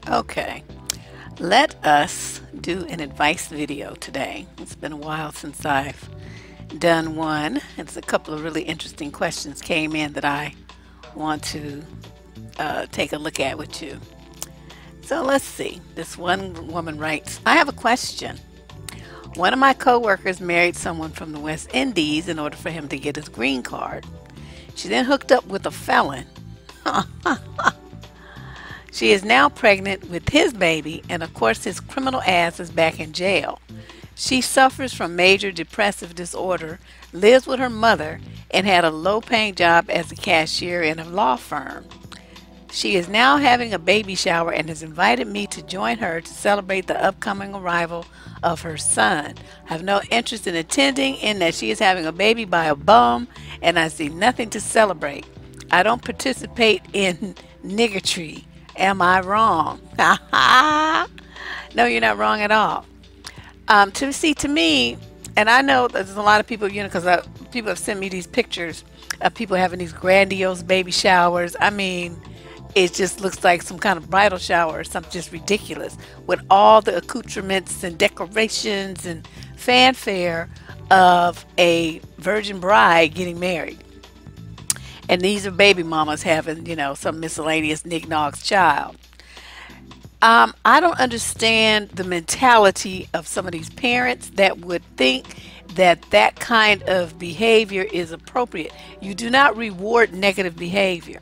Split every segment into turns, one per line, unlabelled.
Okay, let us do an advice video today. It's been a while since I've done one. It's a couple of really interesting questions came in that I want to take a look at with you. So let's see. This one woman writes, I have a question. One of my coworkers married someone from the West Indies in order for him to get his green card. She then hooked up with a felon. She is now pregnant with his baby, and of course his criminal ass is back in jail. She suffers from major depressive disorder, lives with her mother, and had a low-paying job as a cashier in a law firm. She is now having a baby shower and has invited me to join her to celebrate the upcoming arrival of her son. I have no interest in attending in that she is having a baby by a bum, and I see nothing to celebrate. I don't participate in niggertry. Am I wrong? No, you're not wrong at all. To me, and I know there's a lot of people, because people have sent me these pictures of people having these grandiose baby showers. I mean, it just looks like some kind of bridal shower or something just ridiculous with all the accoutrements and decorations and fanfare of a virgin bride getting married. And these are baby mamas having, some miscellaneous knickknacks child. I don't understand the mentality of some of these parents that would think that that kind of behavior is appropriate. You do not reward negative behavior.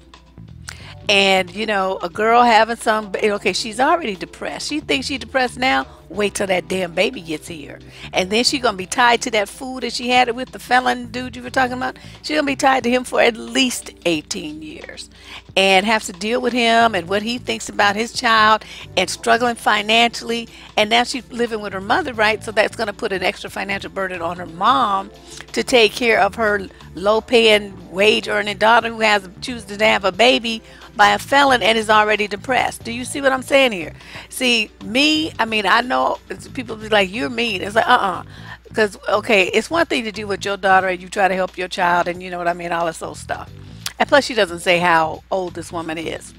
And, a girl having okay, she's already depressed. She thinks she's depressed now. Wait till that damn baby gets here. And then she's going to be tied to that fool that she had it with, the felon dude you were talking about. She's going to be tied to him for at least 18 years. And have to deal with him and what he thinks about his child and struggling financially. And now she's living with her mother, right? So that's going to put an extra financial burden on her mom to take care of her low-paying, wage-earning daughter who chooses to have a baby by a felon and is already depressed. Do you see what I'm saying here? See, I know people be like, you're mean. It's like, because, okay, it's one thing to do with your daughter and you try to help your child and you know what I mean, all this old stuff. And plus she doesn't say how old this woman is.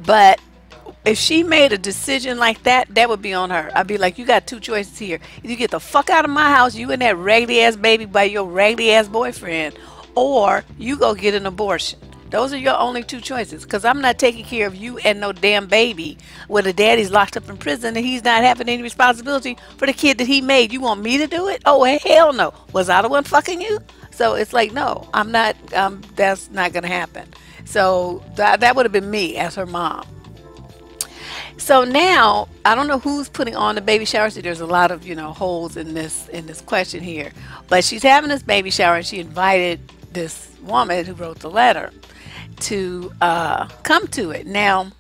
But if she made a decision like that, that would be on her. I'd be like, you got two choices here. You get the fuck out of my house, you and that raggedy ass baby by your raggedy ass boyfriend, or you go get an abortion. Those are your only two choices, because I'm not taking care of you and no damn baby where the daddy's locked up in prison and he's not having any responsibility for the kid that he made. You want me to do it? Oh, hell no. Was I the one fucking you? So it's like, no, I'm not, that's not going to happen. So that would have been me as her mom. So now, I don't know who's putting on the baby shower. So there's a lot of, holes in this question here. But she's having this baby shower and she invited this woman who wrote the letter to come to it. Now,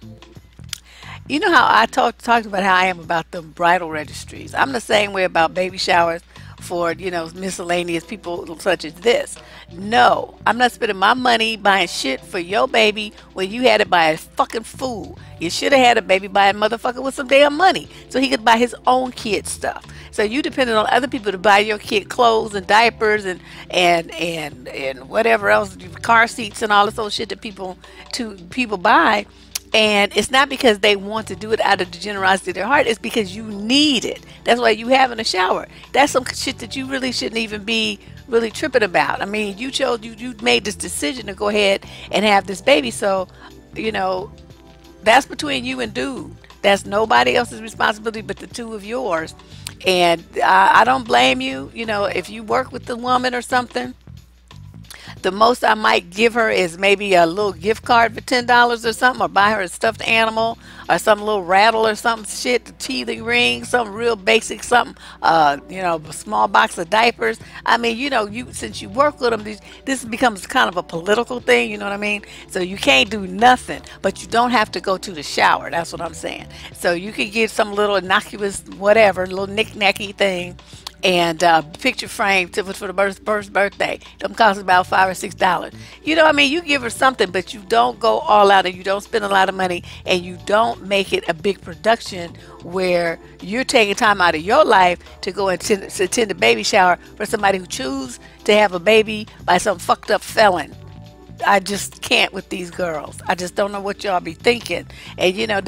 you know how I talked about how I am about the bridal registries. I'm the same way about baby showers for, miscellaneous people such as this. No, I'm not spending my money buying shit for your baby when you had it by a fucking fool. You should have had a baby by a motherfucker with some damn money so he could buy his own kid stuff. So you depended on other people to buy your kid clothes and diapers and whatever else, car seats and all this old shit that people buy. And it's not because they want to do it out of the generosity of their heart. It's because you need it. That's why you having a shower. That's some shit that you really shouldn't even be really tripping about. I mean, you made this decision to go ahead and have this baby. So, that's between you and dude. That's nobody else's responsibility but the two of yours. And I don't blame you. If you work with the woman or something, the most I might give her is maybe a little gift card for $10 or something, or buy her a stuffed animal or some little rattle or something shit, the teething ring, some real basic something, a small box of diapers. I mean, since you work with them, this becomes kind of a political thing, you know what I mean? So you can't do nothing, but you don't have to go to the shower. That's what I'm saying. So you can get some little innocuous whatever, little knick-knacky thing, and picture frame for the first birthday. Them cost about $5 or $6. You give her something, but you don't go all out and you don't spend a lot of money and you don't make it a big production where you're taking time out of your life to go and attend a baby shower for somebody who chooses to have a baby by some fucked up felon. I just can't with these girls. I just don't know what y'all be thinking. And you know,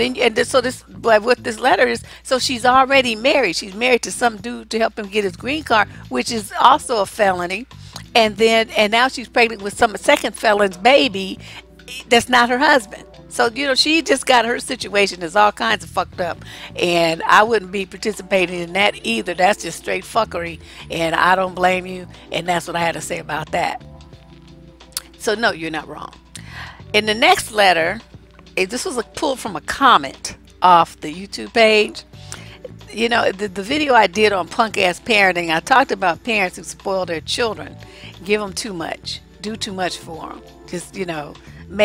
so this, but what this letter is, so she's already married. She's married to some dude to help him get his green card, which is also a felony. And now she's pregnant with some second felon's baby that's not her husband. So, you know, she just got her situation is all kinds of fucked up. And I wouldn't be participating in that either. That's just straight fuckery. And I don't blame you. And that's what I had to say about that. So, no, you're not wrong. In the next letter, this was pulled from a comment off the YouTube page. You know, the video I did on punk ass parenting, I talked about parents who spoil their children, give them too much, do too much for them. Just, you know,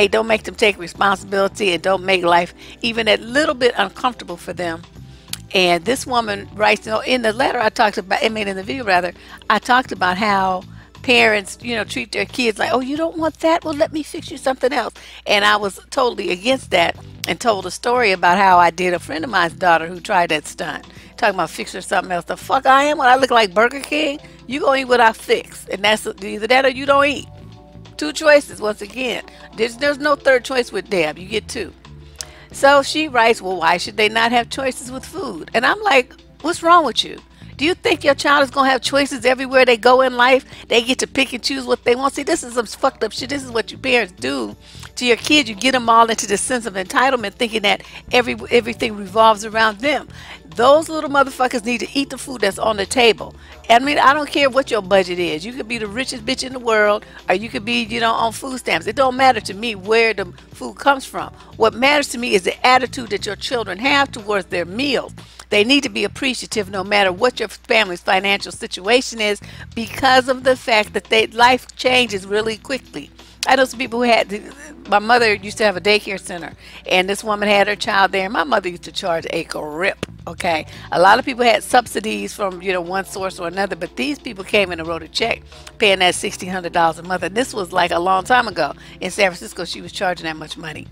don't make them take responsibility, and don't make life even a little bit uncomfortable for them. And this woman writes, you know, in the letter I talked about, I mean in the video rather, I talked about how parents, you know, treat their kids like, oh, you don't want that? Well, let me fix you something else. And I was totally against that, and told a story about how I did a friend of mine's daughter who tried that stunt. Talking about fix her something else. The fuck I am when I look like Burger King? You gonna eat what I fix. And that's either that or you don't eat. Two choices once again. There's no third choice with Deb. You get two. So she writes, well, why should they not have choices with food? And I'm like, what's wrong with you? Do you think your child is going to have choices everywhere they go in life? They get to pick and choose what they want. See, this is some fucked up shit. This is what you parents do to your kids. You get them all into the sense of entitlement, thinking that everything revolves around them. Those little motherfuckers need to eat the food that's on the table. I mean, I don't care what your budget is. You could be the richest bitch in the world, or you could be, you know, on food stamps. It don't matter to me where the food comes from. What matters to me is the attitude that your children have towards their meals. They need to be appreciative no matter what your family's financial situation is, because of the fact that life changes really quickly. I know some people who my mother used to have a daycare center, and this woman had her child there, and my mother used to charge a grip, okay? A lot of people had subsidies from, you know, one source or another, but these people came in and wrote a check paying that $1,600 a month, and this was like a long time ago. In San Francisco, she was charging that much money,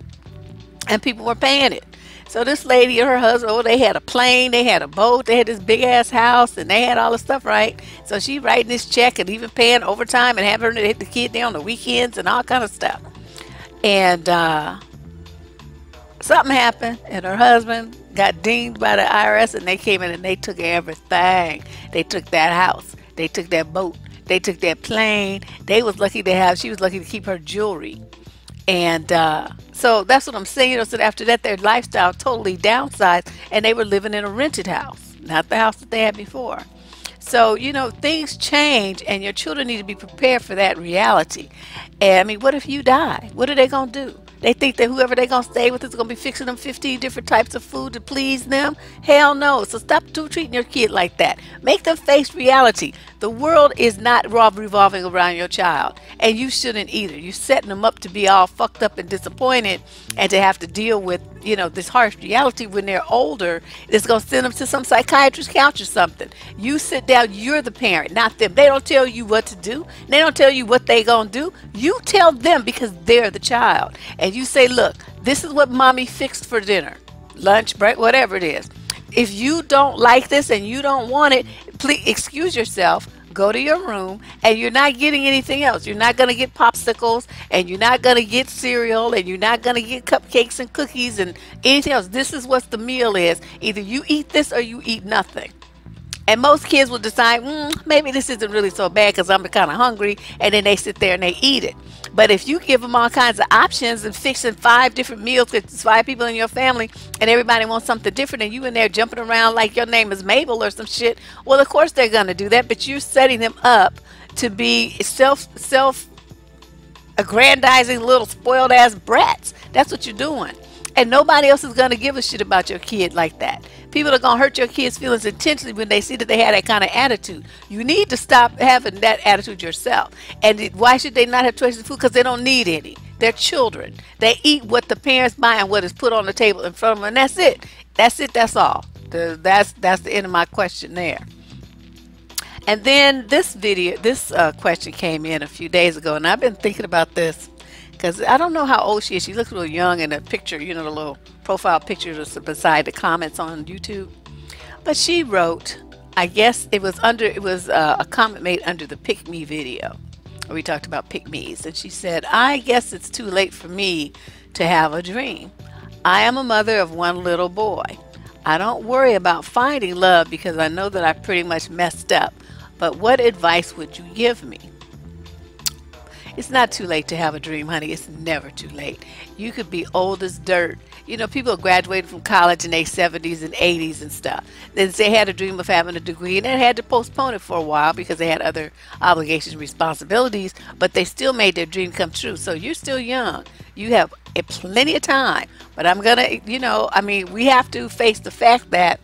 and people were paying it. So this lady and her husband, oh, they had a plane, they had a boat, they had this big ass house, and they had all the stuff, right? So she writing this check and even paying overtime and having her to hit the kid there on the weekends and all kind of stuff. And something happened, and her husband got dinged by the IRS, and they came in and they took everything. They took that house, they took that boat, they took that plane. She was lucky to keep her jewelry. And so that's what I'm saying. You know, so after that, their lifestyle totally downsized, and they were living in a rented house, not the house that they had before. So, you know, things change, and your children need to be prepared for that reality. And I mean, what if you die? What are they going to do? They think that whoever they're going to stay with is going to be fixing them 15 different types of food to please them? Hell no. So stop treating your kid like that. Make them face reality. The world is not revolving around your child, and you shouldn't either. You're setting them up to be all fucked up and disappointed, and to have to deal with, you know, this harsh reality when they're older. It's going to send them to some psychiatrist's couch or something. You sit down. You're the parent, not them. They don't tell you what to do. They don't tell you what they're going to do. You tell them, because they're the child. And you say, look, this is what mommy fixed for dinner, lunch, break, whatever it is. If you don't like this and you don't want it, please excuse yourself, go to your room, and you're not getting anything else. You're not going to get popsicles, and you're not going to get cereal, and you're not going to get cupcakes and cookies and anything else. This is what the meal is. Either you eat this or you eat nothing. And most kids will decide, maybe this isn't really so bad because I'm kind of hungry, and then they sit there and they eat it. But if you give them all kinds of options and fixing 5 different meals with 5 people in your family, and everybody wants something different, and you in there jumping around like your name is Mabel or some shit, well, of course they're going to do that, but you're setting them up to be self-aggrandizing little spoiled ass brats. That's what you're doing. And nobody else is going to give a shit about your kid like that. People are going to hurt your kids' feelings intentionally when they see that they have that kind of attitude. You need to stop having that attitude yourself. And why should they not have choices of food? Because they don't need any. They're children. They eat what the parents buy and what is put on the table in front of them, and that's it. That's it. That's all. That's the end of my question there. And then this question came in a few days ago, and I've been thinking about this. Because I don't know how old she is. She looks a little young in the picture, you know, the little profile picture that's beside the comments on YouTube. But she wrote, I guess it was a comment made under the Pick Me video. We talked about pick me's, and she said, I guess it's too late for me to have a dream. I am a mother of one little boy. I don't worry about finding love because I know that I pretty much messed up. But what advice would you give me? It's not too late to have a dream, honey. It's never too late. You could be old as dirt. You know, people graduated from college in their 70s and 80s and stuff. Then they had a dream of having a degree and they had to postpone it for a while because they had other obligations, responsibilities, but they still made their dream come true. So you're still young. You have plenty of time. But I'm going to, I mean, we have to face the fact that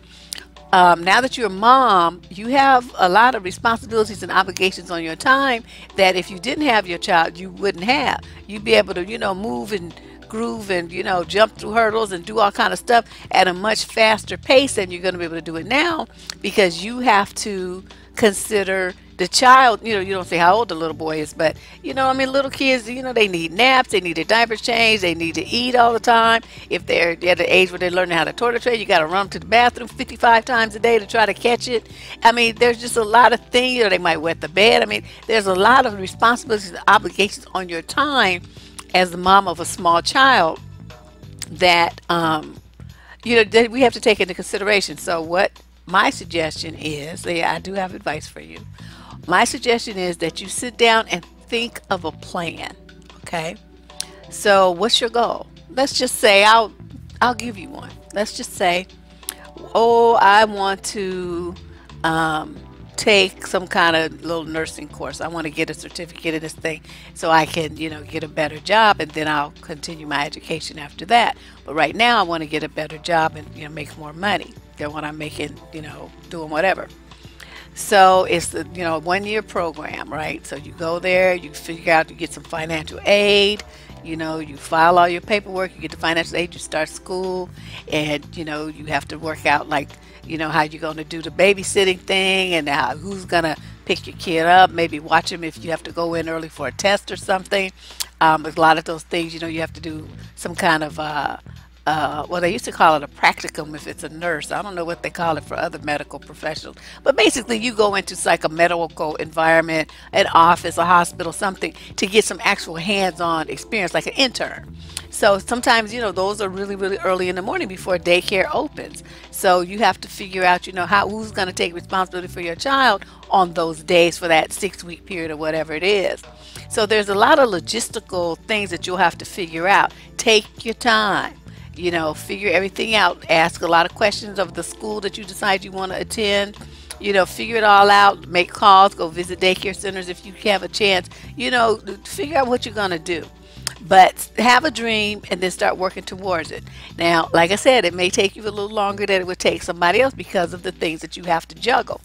now that you're a mom, you have a lot of responsibilities and obligations on your time that if you didn't have your child, you wouldn't have. You'd be able to, move and groove and, jump through hurdles and do all kind of stuff at a much faster pace than you're going to be able to do it now because you have to consider the child. You don't say how old the little boy is, but I mean, little kids, they need naps, they need their diapers changed, they need to eat all the time. If they're at the age where they're learning how to toilet train, you got to run them to the bathroom 55 times a day to try to catch it. I mean, there's just a lot of things. They might wet the bed. I mean, there's a lot of responsibilities and obligations on your time as the mom of a small child that that we have to take into consideration. So what my suggestion is, I do have advice for you. My suggestion is that you sit down and think of a plan. Okay, so what's your goal? Let's just say I'll give you one. Let's just say, oh, I want to take some kind of little nursing course. I want to get a certificate in this thing so I can, get a better job, and then I'll continue my education after that. But right now I want to get a better job and, make more money than what I'm making, doing whatever. So it's the, 1-year program, right? So you go there, you figure out, you get some financial aid, you file all your paperwork, you get the financial aid, you start school, and, you have to work out like, how you're going to do the babysitting thing and who's going to pick your kid up, maybe watch them if you have to go in early for a test or something. A lot of those things, you have to do some kind of, well, they used to call it a practicum if it's a nurse. I don't know what they call it for other medical professionals. But basically, you go into like a medical environment, an office, a hospital, something to get some actual hands-on experience, like an intern. So sometimes, those are really, really early in the morning before daycare opens. So you have to figure out, who's going to take responsibility for your child on those days for that 6-week period or whatever it is. So there's a lot of logistical things that you'll have to figure out. Take your time. Figure everything out. Ask a lot of questions of the school that you decide you want to attend. Figure it all out. Make calls. Go visit daycare centers if you have a chance. Figure out what you're going to do. But have a dream and then start working towards it. Now, like I said, it may take you a little longer than it would take somebody else because of the things that you have to juggle.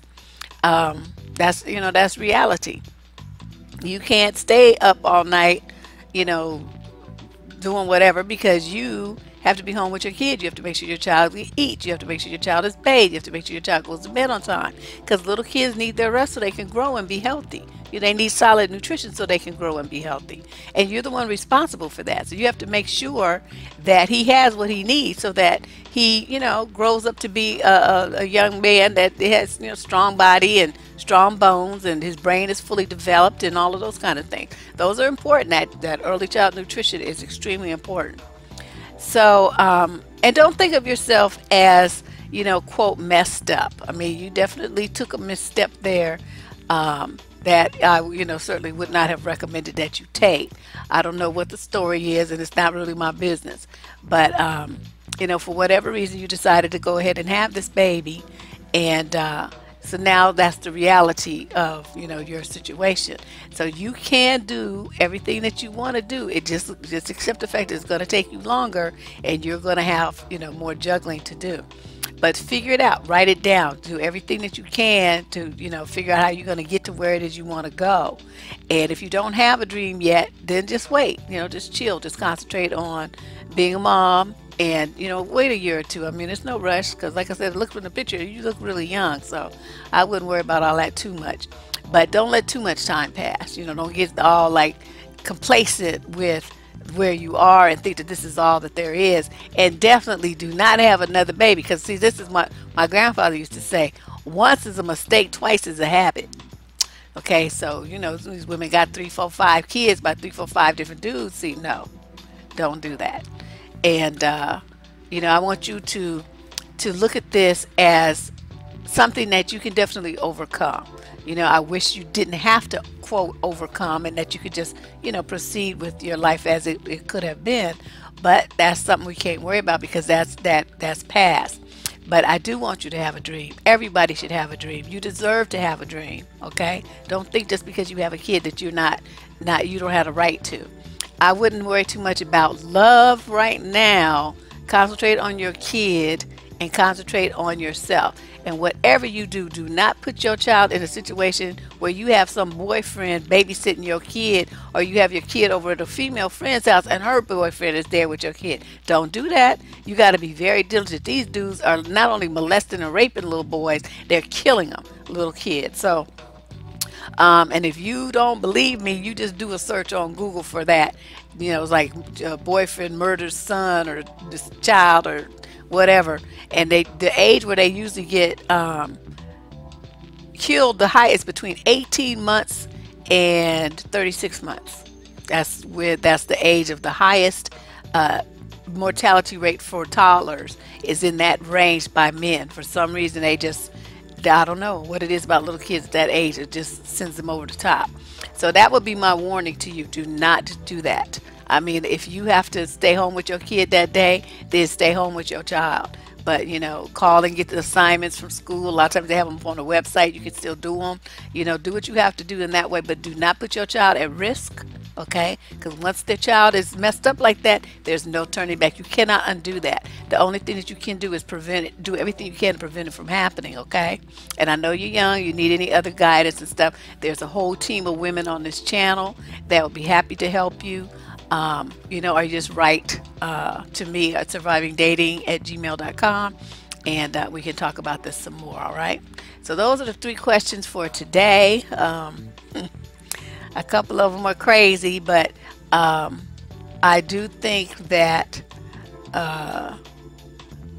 That's reality. You can't stay up all night, doing whatever because you have to be home with your kid. You have to make sure your child eats. You have to make sure your child is bathed. You have to make sure your child goes to bed on time because little kids need their rest so they can grow and be healthy. They need solid nutrition so they can grow and be healthy. And you're the one responsible for that. So you have to make sure that he has what he needs so that he, grows up to be a young man that has, strong body and strong bones and his brain is fully developed and all of those kind of things. Those are important. That early child nutrition is extremely important. So, and don't think of yourself as, quote, messed up. I mean, you definitely took a misstep there that I, certainly would not have recommended that you take. I don't know what the story is, and it's not really my business. But, for whatever reason, you decided to go ahead and have this baby. And so now that's the reality of, your situation. So you can do everything that you want to do. It just accept the fact that it's going to take you longer and you're going to have, more juggling to do. But figure it out, write it down, do everything that you can to, figure out how you're going to get to where it is you want to go. And if you don't have a dream yet, then just wait, just chill, just concentrate on being a mom and, wait a year or two. I mean, there's no rush because like I said, look from the picture, you look really young. So I wouldn't worry about all that too much. But don't let too much time pass. Don't get all like complacent with where you are and think that this is all that there is. And definitely do not have another baby because see, this is what my grandfather used to say, once is a mistake, twice is a habit. Okay, so you know these women got 3, 4, 5 kids by 3, 4, 5 different dudes. See, no, don't do that. And you know, I want you to look at this as something that you can definitely overcome. You know, I wish you didn't have to quote overcome, and that you could just, you know, proceed with your life as it could have been. But that's something we can't worry about because that's past. But I do want you to have a dream. Everybody should have a dream. You deserve to have a dream. Okay? Don't think just because you have a kid that you're not you don't have a right to. I wouldn't worry too much about love right now. Concentrate on your kid and concentrate on yourself. And whatever you do, do not put your child in a situation where you have some boyfriend babysitting your kid, or you have your kid over at a female friend's house and her boyfriend is there with your kid. Don't do that. You got to be very diligent. These dudes are not only molesting and raping little boys, they're killing them, little kids. So and if you don't believe me, you just do a search on Google for that. You know, it's like boyfriend murders son, or this child, or whatever. And the age where they usually get killed the highest between 18 months and 36 months. That's the age of the highest mortality rate for toddlers, is in that range by men. For some reason, they just, I don't know what it is about little kids at that age. It just sends them over the top. So that would be my warning to you. Do not do that. I mean, if you have to stay home with your kid that day, then stay home with your child. But, you know, call and get the assignments from school. A lot of times they have them on the website. You can still do them. You know, do what you have to do in that way. But do not put your child at risk, okay? Because once the child is messed up like that, there's no turning back. You cannot undo that. The only thing that you can do is prevent it. Do everything you can to prevent it from happening, okay? And I know you're young. You need any other guidance and stuff. There's a whole team of women on this channel that will be happy to help you. You know, or you just write to me at survivingdating@gmail.com, and we can talk about this some more. All right, so those are the 3 questions for today. A couple of them are crazy, but I do think that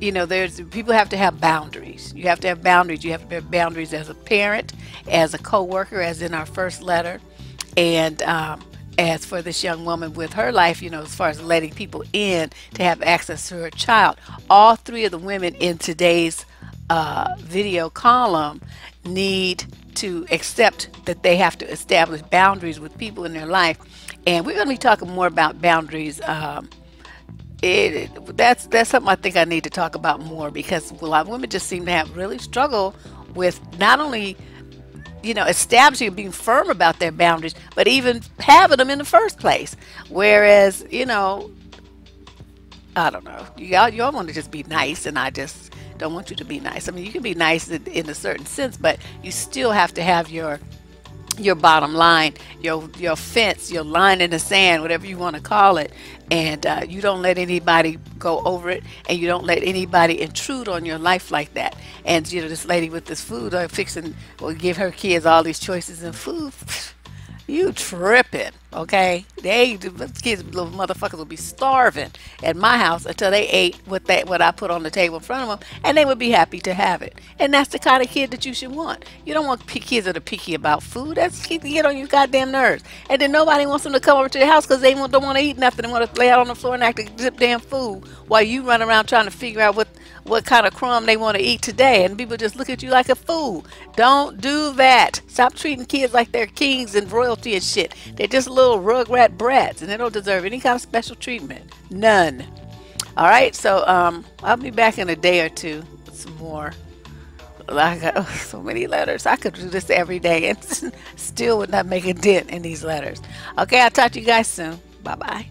you know, people have to have boundaries. You have to have boundaries. You have to have boundaries as a parent, as a coworker, as in our first letter, and as for this young woman with her life, you know, as far as letting people in to have access to her child, all 3 of the women in today's video column need to accept that they have to establish boundaries with people in their life. And we're going to be talking more about boundaries. That's something I think I need to talk about more, because a lot of women just seem to have really struggle with not only, you know, establishing and being firm about their boundaries, but even having them in the first place. Whereas, you know, I don't know, y'all want to just be nice, and I just don't want you to be nice. I mean, you can be nice in a certain sense, but you still have to have your bottom line, your fence, your line in the sand, whatever you want to call it. And you don't let anybody go over it, and you don't let anybody intrude on your life like that. And you know, this lady with this food will give her kids all these choices in food. You tripping, okay? The kids, little motherfuckers, will be starving at my house until they ate what I put on the table in front of them, and they would be happy to have it. And that's the kind of kid that you should want. You don't want kids that are picky about food. That's to get on your goddamn nerves. And then nobody wants them to come over to the house because they don't want to eat nothing. They want to lay out on the floor and act like zip damn food while you run around trying to figure out what kind of crumb they want to eat today, and people just look at you like a fool. Don't do that. Stop treating kids like they're kings and royalty and shit. They're just little rugrat brats, and they don't deserve any kind of special treatment. None. All right, so I'll be back in a day or two with some more. I got so many letters. I could do this every day and still would not make a dent in these letters. Okay, I'll talk to you guys soon. Bye-bye.